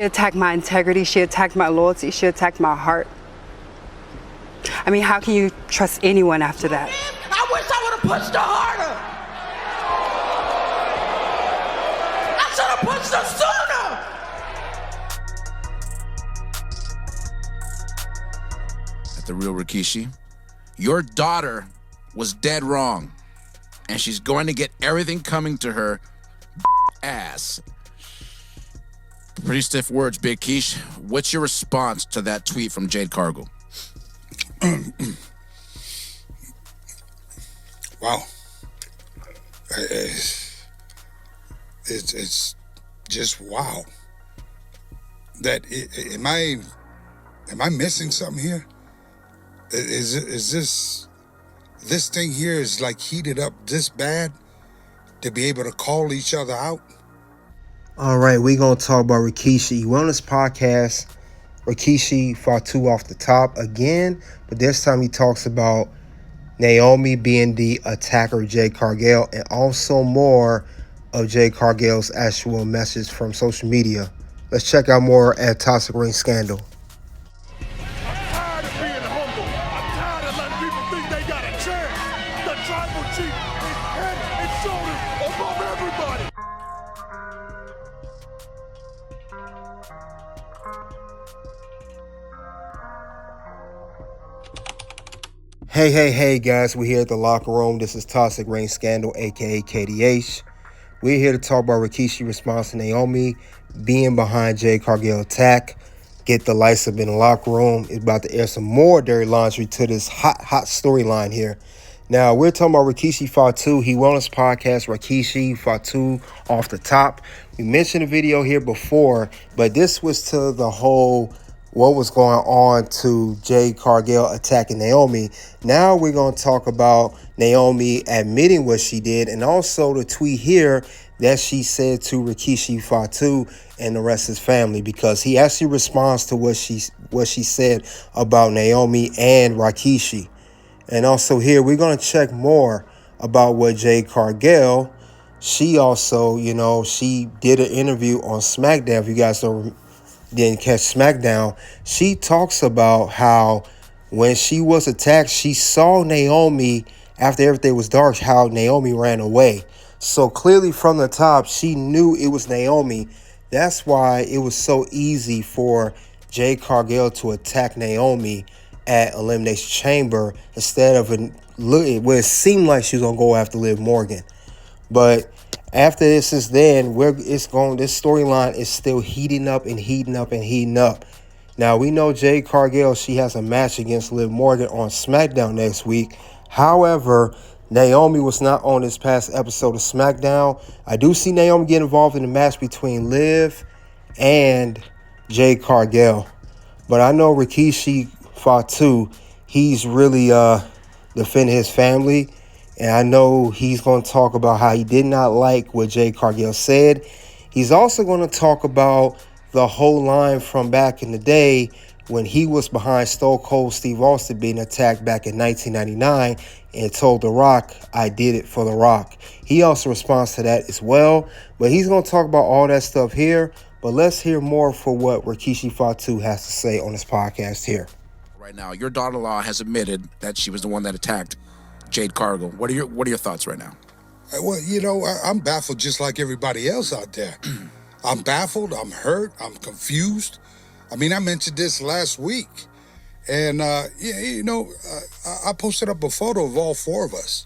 She attacked my integrity, she attacked my loyalty, she attacked my heart. I mean, how can you trust anyone after that? I wish I would have pushed her harder. I should have pushed her sooner. At The Real Rikishi, your daughter was dead wrong, and she's going to get everything coming to her ass. Pretty stiff words, Big Keish. What's your response to that tweet from Jade Cargill? Wow. It's just wow. Am I missing something here? Is this thing here is like heated up this bad to be able to call each other out? All right, we're going to talk about Rikishi. We're on this podcast, Rikishi Fatu Off the top again, but this time he talks about Naomi being the attacker of Jade Cargill and also more of Jade Cargill's actual message from social media. Let's check out more at Toxic Ring Scandal. I'm tired of being humble. I'm tired of letting people think they got a chance. The tribal chief is head and shoulders above everybody. Hey, guys. We're here at the locker room. This is Toxic Ring Scandal, a.k.a. KDH. We're here to talk about Rikishi response to Naomi being behind Jade Cargill attack. Get the lights up in the locker room. It's about to air some more dirty laundry to this hot storyline here. Now, we're talking about Rikishi Fatu. He went on his podcast, Rikishi Fatu Off the Top. We mentioned a video here before, but this was to the whole what was going on to Jade Cargill attacking Naomi. Now we're going to talk about Naomi admitting what she did and also the tweet here that she said to Rikishi Fatu and the rest of his family, because he actually responds to what she said about Naomi and Rikishi. And also here we're going to check more about what Jade Cargill, she also, she did an interview on SmackDown. If you guys didn't catch SmackDown, she talks about how when she was attacked, she saw Naomi after everything was dark, how Naomi ran away. So clearly from the top, she knew it was Naomi. That's why it was so easy for Jade Cargill to attack Naomi at Elimination Chamber instead of where it seemed like she was going to go after Liv Morgan. But after this is then, this storyline is still heating up. Now, we know Jade Cargill, she has a match against Liv Morgan on SmackDown next week. However, Naomi was not on this past episode of SmackDown. I do see Naomi get involved in the match between Liv and Jade Cargill. But I know Rikishi Fatu, he's really defending his family. And I know he's going to talk about how he did not like what Jade Cargill said. He's also going to talk about the whole line from back in the day when he was behind Stone Cold Steve Austin being attacked back in 1999 and told The Rock, I did it for The Rock. He also responds to that as well. But he's going to talk about all that stuff here. But let's hear more for what Rikishi Fatu has to say on this podcast here. Right now, your daughter-in-law has admitted that she was the one that attacked Jade Cargill. What are your thoughts right now? Well, I'm baffled just like everybody else out there. I'm baffled. I'm hurt. I'm confused. I mean, I mentioned this last week. And, I posted up a photo of all four of us,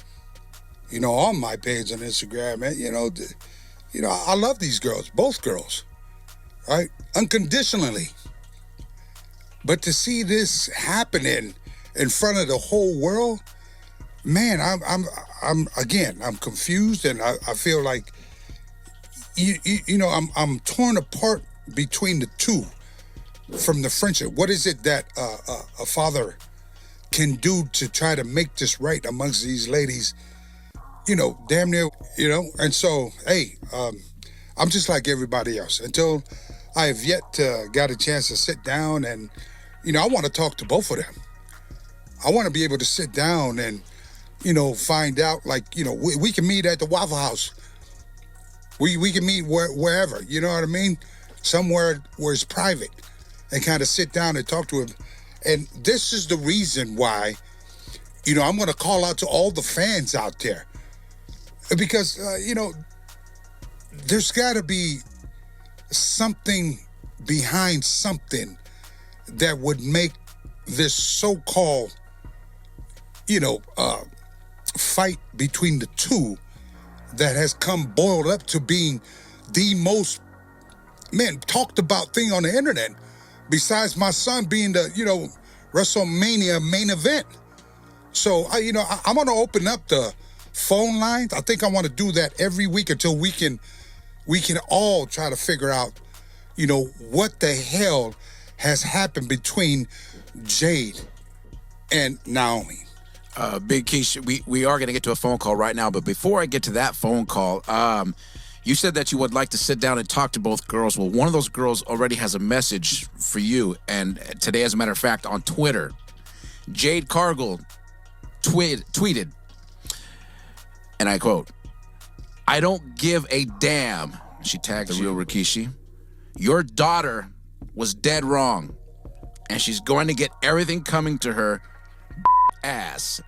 on my page on Instagram. And, I love these girls, both girls, right? Unconditionally. But to see this happening in front of the whole world, man, I'm confused, and I feel like, I'm torn apart between the two from the friendship. What is it that a father can do to try to make this right amongst these ladies? Damn near, And so, hey, I'm just like everybody else until I have yet got a chance to sit down and, I want to talk to both of them. I want to be able to sit down and, find out, we can meet at the Waffle House. We can meet wherever, you know what I mean? somewhere where it's private and kind of sit down and talk to him. And this is the reason why, I'm going to call out to all the fans out there. Because, there's got to be something behind something that would make this so-called, fight between the two that has come boiled up to being the most, talked about thing on the internet, besides my son being the, WrestleMania main event. So, I'm going to open up the phone lines. I think I want to do that every week until we can all try to figure out, what the hell has happened between Jade and Naomi. Big Keish, we are going to get to a phone call right now, but before I get to that phone call, you said that you would like to sit down and talk to both girls. Well, one of those girls already has a message for you, and today, as a matter of fact, on Twitter, Jade Cargill tweeted, and I quote, "I don't give a damn," she tagged the real Rikishi, "your daughter was dead wrong, and she's going to get everything coming to her ass."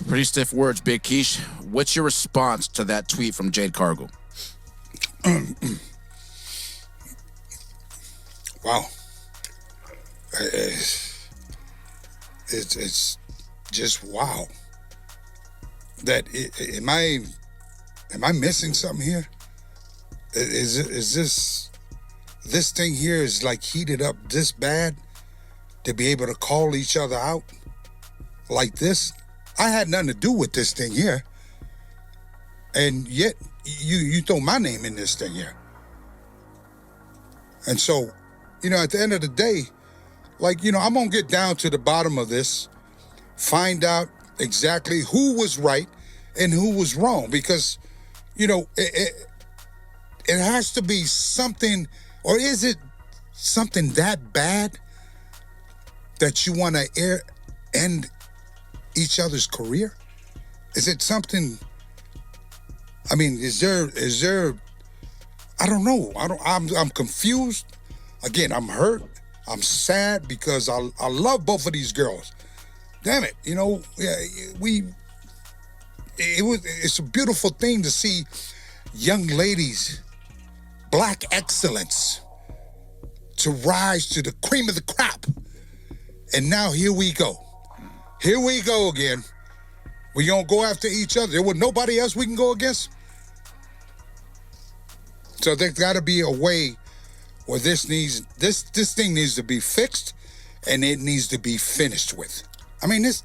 Pretty stiff words, Big Keish. What's your response to that tweet from Jade Cargill? Wow. It's just wow. Am I missing something here? Is this thing here is like heated up this bad to be able to call each other out like this? I had nothing to do with this thing here. And yet you throw my name in this thing here. And so, at the end of the day, I'm going to get down to the bottom of this, find out exactly who was right and who was wrong, because, it has to be something, or is it something that bad that you want to end each other's career? Is it something, is there, I don't know. I'm confused. Again, I'm hurt. I'm sad because I love both of these girls. Damn it, it's a beautiful thing to see young ladies, black excellence, to rise to the cream of the crop. And now here we go. Here we go again. We gonna go after each other. There was nobody else we can go against. So there's gotta be a way where this thing needs to be fixed and it needs to be finished with.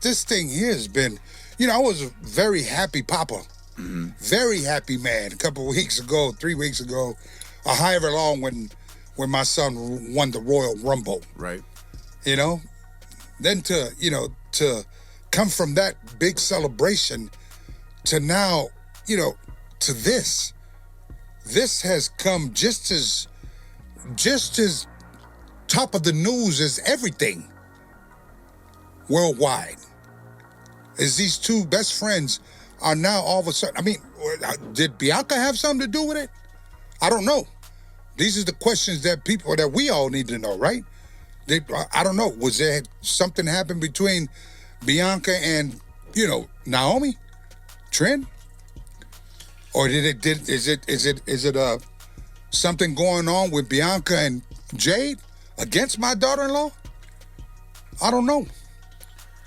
This thing here has been, I was a very happy papa, very happy man a couple of weeks ago, 3 weeks ago, or however long when my son won the Royal Rumble. Right. Then to come from that big celebration to now, to this. This has come just as top of the news as everything worldwide. As these two best friends are now all of a sudden, did Bianca have something to do with it? I don't know. These are the questions that we all need to know, right? I don't know. Was there something happen between Bianca and, Naomi? Trent? Or is it something going on with Bianca and Jade against my daughter-in-law? I don't know.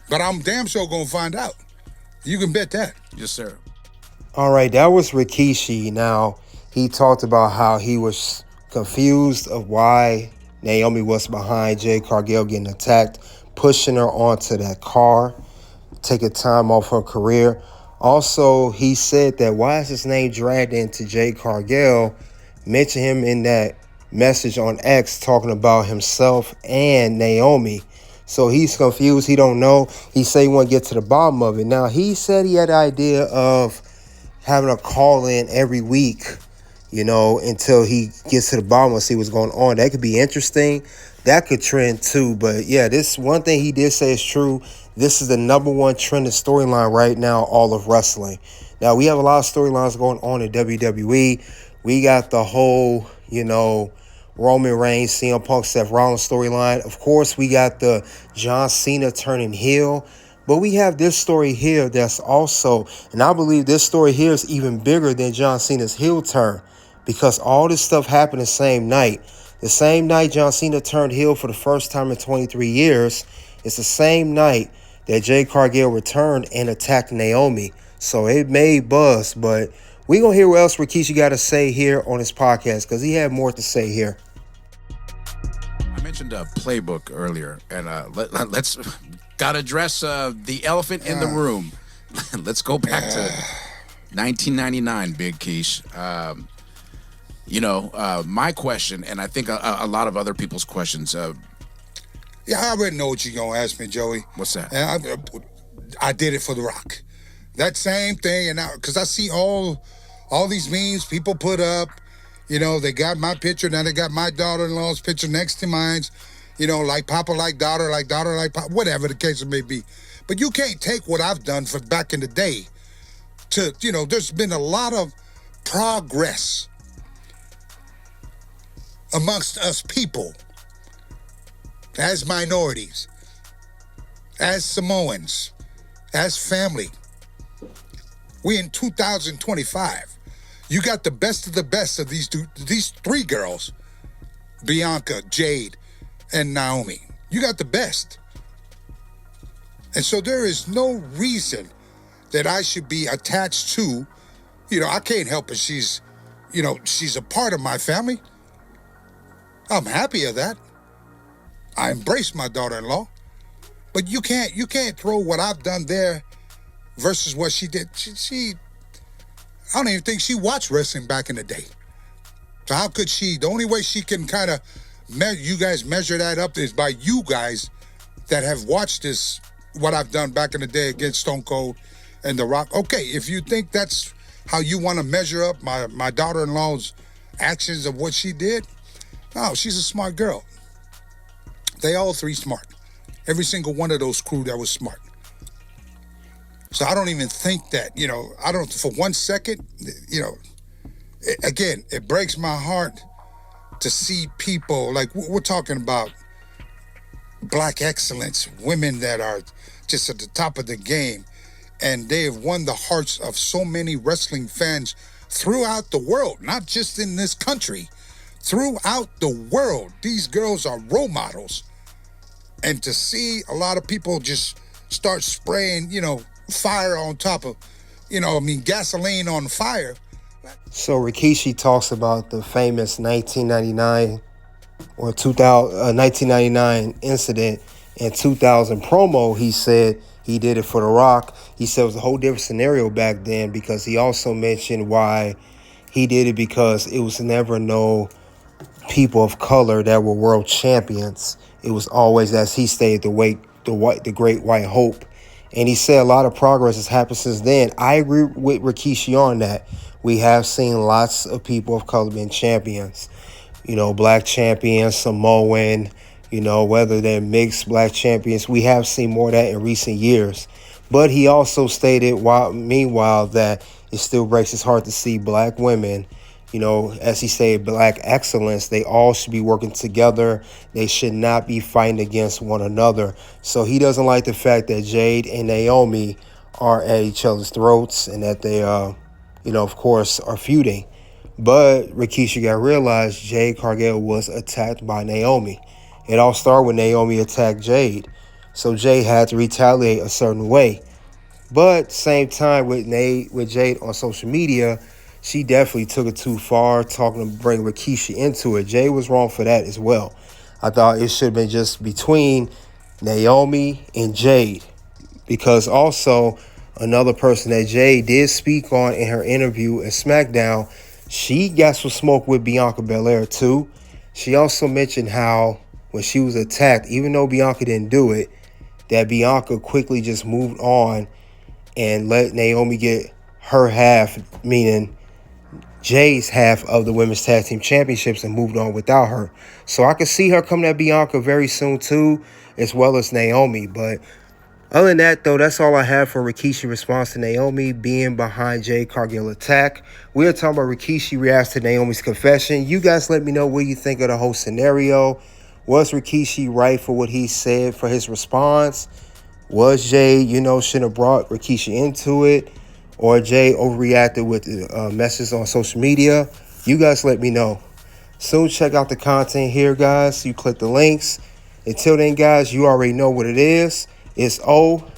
But I'm damn sure gonna find out. You can bet that. Yes, sir. All right, that was Rikishi. Now, he talked about how he was confused of why Naomi was behind Jade Cargill getting attacked, pushing her onto that car, taking time off her career. Also, he said that why is his name dragged into Jade Cargill, mentioned him in that message on X talking about himself and Naomi. So he's confused. He don't know. He said he want to get to the bottom of it. Now, he said he had the idea of having a call in every week, until he gets to the bottom and see what's going on. That could be interesting. That could trend too. But yeah, this one thing he did say is true. This is the #1 trending storyline right now, all of wrestling. Now, we have a lot of storylines going on in WWE. We got the whole, Roman Reigns, CM Punk, Seth Rollins storyline. Of course, we got the John Cena turning heel. But we have this story here that's also, and I believe this story here is even bigger than John Cena's heel turn, because all this stuff happened the same night. The same night John Cena turned heel for the first time in 23 years, it's the same night that Jade Cargill returned and attacked Naomi. So it made buzz, but we're going to hear what else Rikishi got to say here on his podcast, because he had more to say here. I mentioned a playbook earlier, and let's got to address the elephant in the room. Let's go back to 1999, Big Keish. My question, and I think a lot of other people's questions. Yeah, I already know what you're going to ask me, Joey. What's that? And I did it for The Rock. That same thing, and because I see all these memes people put up, they got my picture, now they got my daughter-in-law's picture next to mine, like Papa, like daughter, like Papa, whatever the case may be. But you can't take what I've done for back in the day to, there's been a lot of progress amongst us people as minorities, as Samoans, as family. We in 2025. You got the best of the best of these three girls, Bianca, Jade, and Naomi. You got the best. And so there is no reason that I should be attached to, I can't help it. She's a part of my family. I'm happy of that. I embrace my daughter-in-law. But you can't throw what I've done there versus what she did. She I don't even think she watched wrestling back in the day. So how could she? The only way she can kind of you guys measure that up is by you guys that have watched this, what I've done back in the day against Stone Cold and The Rock. Okay, if you think that's how you want to measure up my daughter-in-law's actions of what she did, no, she's a smart girl. They all three smart. Every single one of those crew that was smart. So I don't even think that, I don't, for 1 second, again, it breaks my heart to see people, like we're talking about black excellence, women that are just at the top of the game, and they have won the hearts of so many wrestling fans throughout the world, not just in this country, throughout the world. These girls are role models. And to see a lot of people just start spraying, fire on top of, gasoline on fire. So Rikishi talks about the famous 1999 or 1999 incident and 2000 promo. He said he did it for The Rock. He said it was a whole different scenario back then, because he also mentioned why he did it, because it was never no people of color that were world champions. It was always, as he stated, the great white hope. And he said a lot of progress has happened since then. I agree with Rikishi on that. We have seen lots of people of color being champions. Black champions, Samoan, whether they're mixed black champions. We have seen more of that in recent years. But he also stated, meanwhile, that it still breaks his heart to see black women, as he said, black excellence. They all should be working together. They should not be fighting against one another. So he doesn't like the fact that Jade and Naomi are at each other's throats and that they, of course, are feuding. But Rikishi got to realize Jade Cargill was attacked by Naomi. It all started when Naomi attacked Jade. So Jade had to retaliate a certain way. But same time with Jade on social media, she definitely took it too far, talking to bring Rikishi into it. Jade was wrong for that as well. I thought it should have been just between Naomi and Jade, because also another person that Jade did speak on in her interview at SmackDown, she got some smoke with Bianca Belair too. She also mentioned how when she was attacked, even though Bianca didn't do it, that Bianca quickly just moved on and let Naomi get her half, meaning Jade's half of the Women's Tag Team Championships, and moved on without her. So I could see her coming at Bianca very soon too, as well as Naomi. But Other than that, though, that's all I have for Rikishi response to Naomi being behind Jade Cargill attack. We are talking about Rikishi reacts to Naomi's confession. You guys let me know what you think of the whole scenario. Was Rikishi right for what he said for his response? Was Jade, shouldn't have brought Rikishi into it? Or Jade overreacted with messages on social media? You guys let me know. Soon check out the content here, guys. You click the links. Until then, guys, you already know what it is. It's OUT.